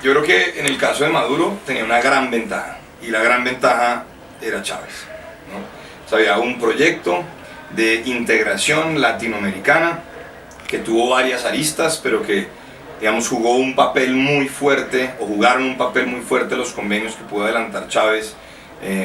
Yo creo que en el caso de Maduro tenía una gran ventaja, y la gran ventaja era Chávez, ¿no? O sea, había un proyecto de integración latinoamericana que tuvo varias aristas, pero que, digamos, jugó un papel muy fuerte, o jugaron un papel muy fuerte los convenios que pudo adelantar Chávez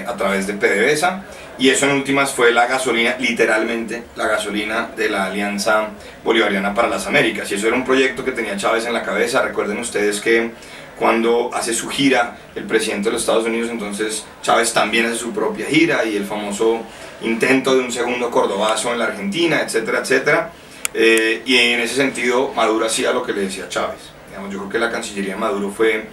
a través de PDVSA, y eso en últimas fue la gasolina, literalmente la gasolina de la Alianza Bolivariana para las Américas, y eso era un proyecto que tenía Chávez en la cabeza. Recuerden ustedes que cuando hace su gira el presidente de los Estados Unidos, entonces Chávez también hace su propia gira, y el famoso intento de un segundo Cordobazo en la Argentina, etcétera, etcétera. Y en ese sentido Maduro hacía lo que le decía Chávez. Digamos, yo creo que la Cancillería de Maduro fue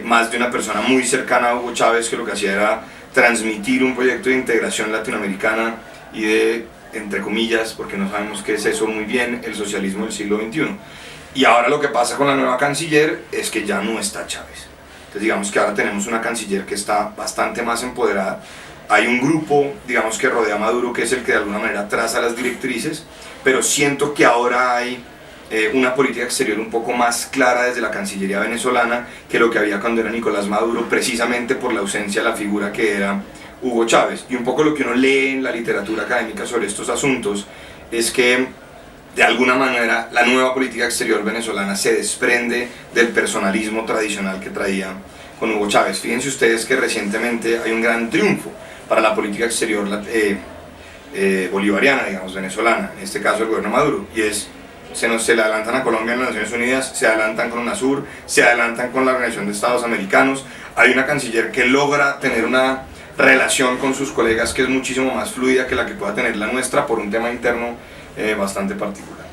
más de una persona muy cercana a Hugo Chávez, que lo que hacía era transmitir un proyecto de integración latinoamericana y de, entre comillas, porque no sabemos qué es eso muy bien, el socialismo del siglo XXI. Y ahora lo que pasa con la nueva canciller es que ya no está Chávez. Entonces digamos que ahora tenemos una canciller que está bastante más empoderada. Hay un grupo, digamos, que rodea a Maduro, que es el que de alguna manera traza las directrices, pero siento que ahora hay una política exterior un poco más clara desde la Cancillería venezolana que lo que había cuando era Nicolás Maduro, precisamente por la ausencia de la figura que era Hugo Chávez. Y un poco lo que uno lee en la literatura académica sobre estos asuntos es que de alguna manera la nueva política exterior venezolana se desprende del personalismo tradicional que traía con Hugo Chávez. Fíjense ustedes que recientemente hay un gran triunfo para la política exterior bolivariana, digamos, venezolana, en este caso el gobierno Maduro, y es, se le adelantan a Colombia en las Naciones Unidas, se adelantan con UNASUR, se adelantan con la Organización de Estados Americanos. Hay una canciller que logra tener una relación con sus colegas que es muchísimo más fluida que la que pueda tener la nuestra por un tema interno bastante particular.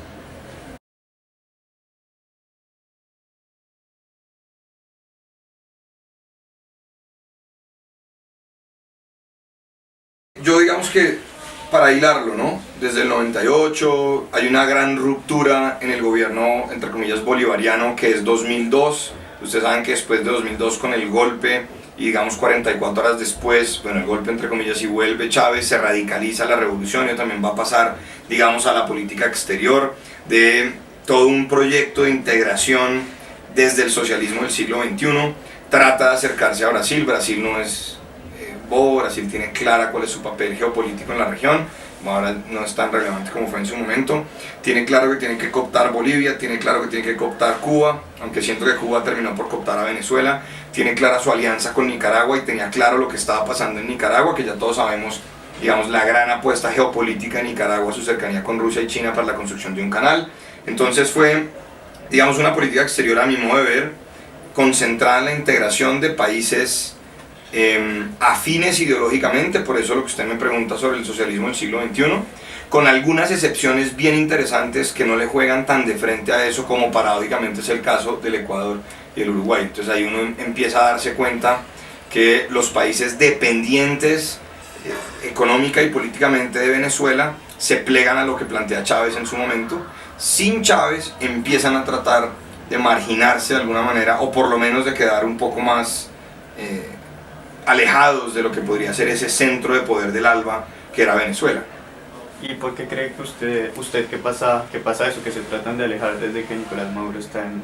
Yo digamos que para hilarlo, ¿no? Desde el 98 hay una gran ruptura en el gobierno, entre comillas, bolivariano, que es 2002. Ustedes saben que después de 2002, con el golpe, y digamos 44 horas después, bueno, el golpe entre comillas, y vuelve Chávez, se radicaliza la revolución, y también va a pasar, digamos, a la política exterior de todo un proyecto de integración desde el socialismo del siglo XXI. Trata de acercarse a Brasil. Brasil no es bobo, Brasil tiene clara cuál es su papel geopolítico en la región, ahora no es tan relevante como fue en su momento. Tiene claro que tiene que cooptar Bolivia, tiene claro que tiene que cooptar Cuba, aunque siento que Cuba terminó por cooptar a Venezuela. Tiene clara su alianza con Nicaragua, y tenía claro lo que estaba pasando en Nicaragua, que ya todos sabemos, digamos, la gran apuesta geopolítica de Nicaragua, su cercanía con Rusia y China para la construcción de un canal. Entonces fue, digamos, una política exterior, a mi modo de ver, concentrada en la integración de países afines ideológicamente. Por eso lo que usted me pregunta sobre el socialismo del siglo XXI, con algunas excepciones bien interesantes que no le juegan tan de frente a eso, como paradójicamente es el caso del Ecuador y el Uruguay. Entonces ahí uno empieza a darse cuenta que los países dependientes económica y políticamente de Venezuela se plegan a lo que plantea Chávez en su momento. Sin Chávez empiezan a tratar de marginarse de alguna manera, o por lo menos de quedar un poco más alejados de lo que podría ser ese centro de poder del ALBA que era Venezuela. ¿Y por qué cree que usted que pasa eso, que se tratan de alejar desde que Nicolás Maduro está en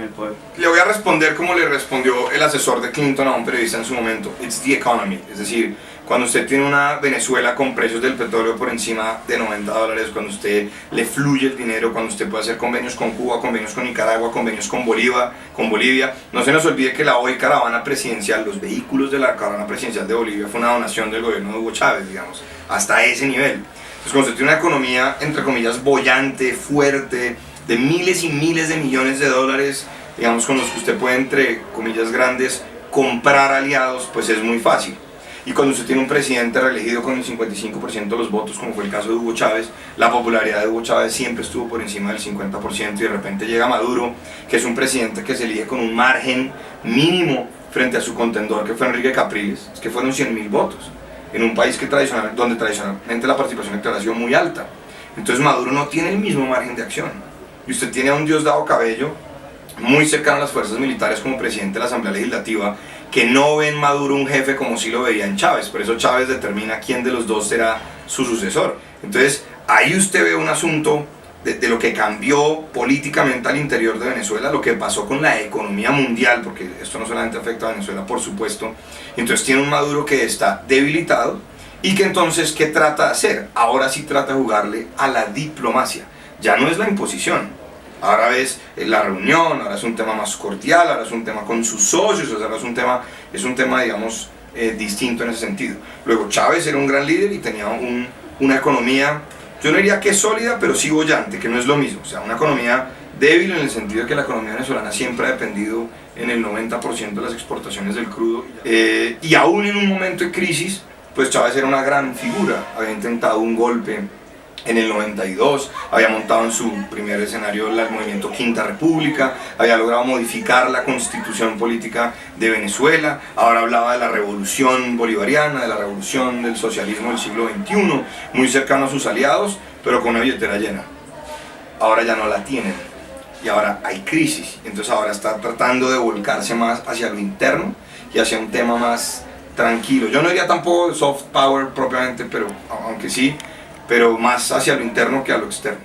el poder? Le voy a responder como le respondió el asesor de Clinton a un periodista en su momento: it's the economy. Es decir, cuando usted tiene una Venezuela con precios del petróleo por encima de $90, cuando usted le fluye el dinero, cuando usted puede hacer convenios con Cuba, convenios con Nicaragua, convenios con Bolivia, no se nos olvide que la hoy caravana presidencial, los vehículos de la caravana presidencial de Bolivia, fue una donación del gobierno de Hugo Chávez, digamos, hasta ese nivel. Entonces, cuando usted tiene una economía, entre comillas, bollante, fuerte, de miles y miles de millones de dólares, digamos, con los que usted puede, entre comillas grandes, comprar aliados, pues es muy fácil. Y cuando usted tiene un presidente reelegido con el 55% de los votos, como fue el caso de Hugo Chávez, la popularidad de Hugo Chávez siempre estuvo por encima del 50%, y de repente llega Maduro, que es un presidente que se elige con un margen mínimo frente a su contendor, que fue Enrique Capriles, es que fueron 100.000 votos, en un país donde tradicionalmente la participación electoral ha sido muy alta. Entonces Maduro no tiene el mismo margen de acción, y usted tiene a un Diosdado Cabello, muy cercano a las fuerzas militares, como presidente de la Asamblea Legislativa, que no ve en Maduro un jefe como si lo veía en Chávez. Por eso Chávez determina quién de los dos será su sucesor. Entonces ahí usted ve un asunto de lo que cambió políticamente al interior de Venezuela, lo que pasó con la economía mundial, porque esto no solamente afecta a Venezuela, por supuesto. Entonces tiene un Maduro que está debilitado y que entonces, ¿qué trata de hacer? Ahora sí trata de jugarle a la diplomacia. Ya no es la imposición. Ahora es la reunión, ahora es un tema más cordial, ahora es un tema con sus socios, ahora es un tema digamos, distinto en ese sentido. Luego Chávez era un gran líder y tenía una economía, yo no diría que sólida, pero sí bollante, que no es lo mismo. O sea, una economía débil en el sentido de que la economía venezolana siempre ha dependido en el 90% de las exportaciones del crudo. Y aún en un momento de crisis, pues Chávez era una gran figura, había intentado un golpe en el 92, había montado en su primer escenario el movimiento Quinta República, había logrado modificar la constitución política de Venezuela, ahora hablaba de la revolución bolivariana, de la revolución del socialismo del siglo XXI, muy cercano a sus aliados, pero con una billetera llena. Ahora ya no la tienen y ahora hay crisis, entonces ahora está tratando de volcarse más hacia lo interno y hacia un tema más tranquilo. Yo no diría tampoco soft power propiamente, pero aunque sí, pero más hacia lo interno que a lo externo.